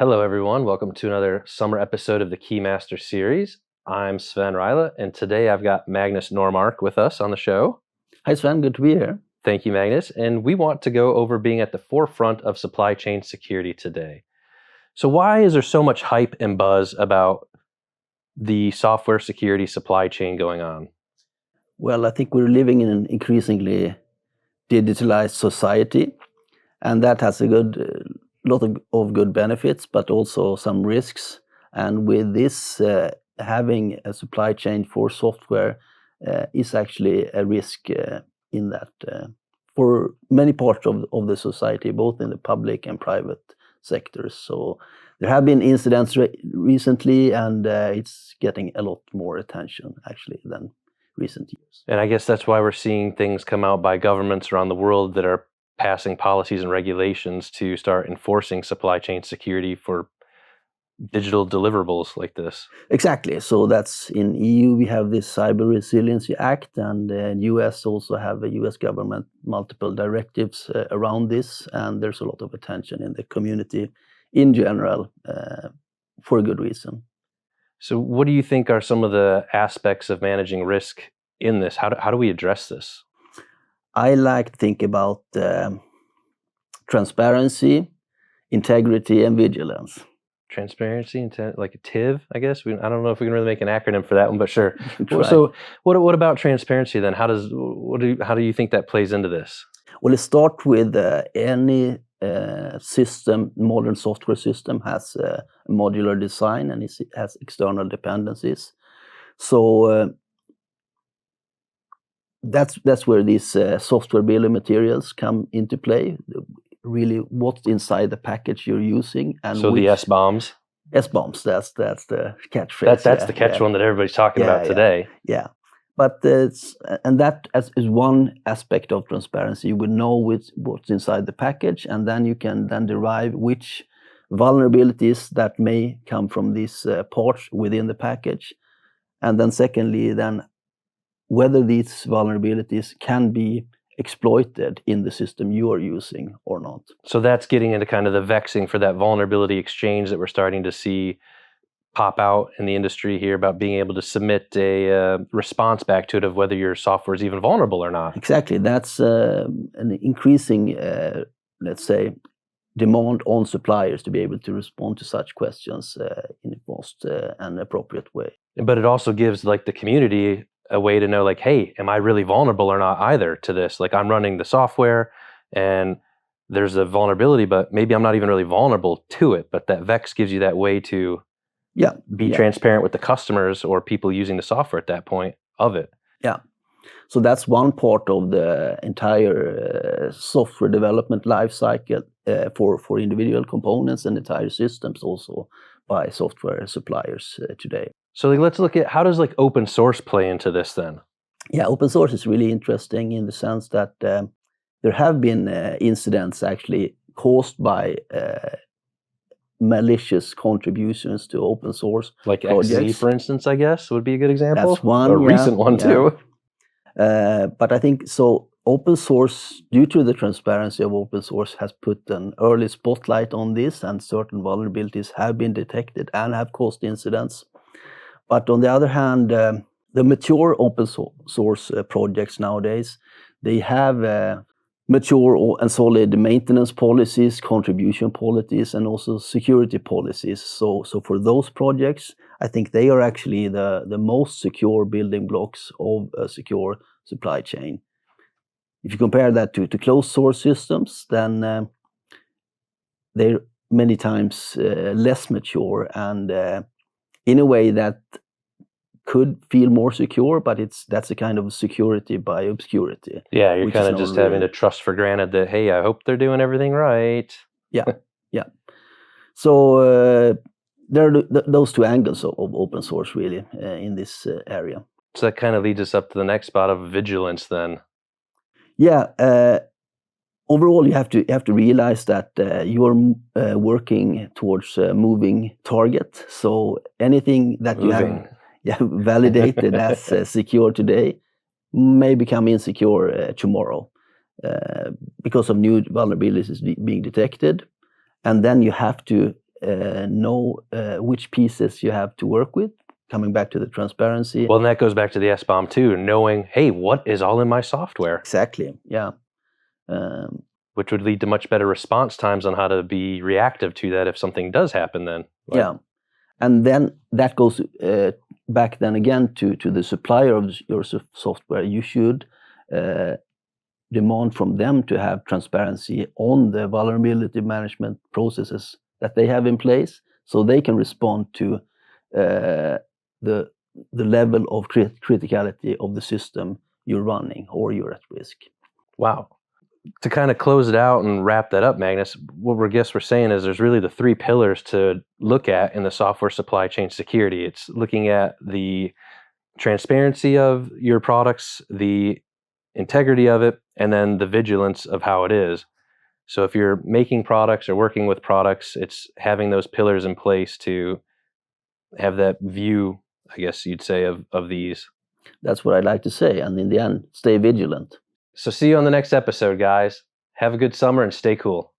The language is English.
Hello, everyone. Welcome to another summer episode of the Keymaster series. I'm Sven Rajala, and today I've got Magnus Normark with us on the show. Hi, Sven. Good to be here. Thank you, Magnus. And we want to go over being at the forefront of supply chain security today. So why is there so much hype and buzz about the software security supply chain going on? Well, I think we're living in an increasingly digitalized society, and that has a lot of good benefits, but also some risks. And with this, having a supply chain for software is actually a risk in that for many parts of the society, both in the public and private sectors. So there have been incidents recently, and it's getting a lot more attention actually than recent years. And I guess that's why we're seeing things come out by governments around the world that are passing policies and regulations to start enforcing supply chain security for digital deliverables like this. Exactly. So that's in EU, we have this Cyber Resiliency Act, and US also have a US government, multiple directives around this, and there's a lot of attention in the community in general for a good reason. So what do you think are some of the aspects of managing risk in this? How do we address this? I like to think about transparency, integrity, and vigilance. Transparency, like a TIV, I guess. I don't know if we can really make an acronym for that one, but sure. So what about transparency then? How do you think that plays into this? Well, it starts with any system, modern software system has a modular design, and it has external dependencies. So that's where these software bill of materials come into play. Really, what's inside the package you're using, and so the SBOMs. SBOMs. That's the catchphrase. That's the catch one that everybody's talking about today. Yeah. But that is one aspect of transparency. You would know what's inside the package, and then you can then derive which vulnerabilities that may come from these parts within the package, and then secondly, then whether these vulnerabilities can be exploited in the system you are using or not. So that's getting into kind of the vexing for that vulnerability exchange that we're starting to see pop out in the industry here about being able to submit a response back to it of whether your software is even vulnerable or not. Exactly. That's an increasing, let's say, demand on suppliers to be able to respond to such questions in a fast and appropriate way. But it also gives like the community a way to know, like, hey, am I really vulnerable or not either to this? Like, I'm running the software and there's a vulnerability, but maybe I'm not even really vulnerable to it. But that VEX gives you that way to be transparent with the customers or people using the software at that point of it. Yeah. So that's one part of the entire software development life cycle for individual components and entire systems, also by software suppliers today. So let's look at, how does like open source play into this then? Yeah, open source is really interesting in the sense that there have been incidents actually caused by malicious contributions to open source like projects. XZ, for instance, I guess would be a good example. That's one. A recent one too. But I think so. Open source, due to the transparency of open source, has put an early spotlight on this, and certain vulnerabilities have been detected and have caused incidents. But on the other hand, the mature open source projects nowadays, they have mature and solid maintenance policies, contribution policies, and also security policies. So for those projects, I think they are actually the most secure building blocks of a secure supply chain. If you compare that to closed source systems, then they're many times less mature, and in a way that could feel more secure, but that's a kind of security by obscurity. Yeah, you're kind of just having to trust for granted that, hey, I hope they're doing everything right. Yeah. So there are those two angles of open source really in this area. So that kind of leads us up to the next spot of vigilance then. Yeah. Overall, you have to realize that you're working towards a moving target. So anything that you have validated as secure today may become insecure tomorrow because of new vulnerabilities being detected. And then you have to know which pieces you have to work with. Coming back to the transparency. Well, and that goes back to the SBOM too, knowing, hey, what is all in my software? Exactly, yeah. Which would lead to much better response times on how to be reactive to that if something does happen then. Yeah, and then that goes back then again to the supplier of your software. You should demand from them to have transparency on the vulnerability management processes that they have in place, so they can respond to the level of criticality of the system you're running or you're at risk. Wow. To kind of close it out and wrap that up, Magnus, what we're saying is there's really the three pillars to look at in the software supply chain security. It's looking at the transparency of your products, the integrity of it, and then the vigilance of how it is. So if you're making products or working with products, it's having those pillars in place to have that view, I guess you'd say, of these. That's what I'd like to say. And in the end, stay vigilant. So see you on the next episode, guys. Have a good summer and stay cool.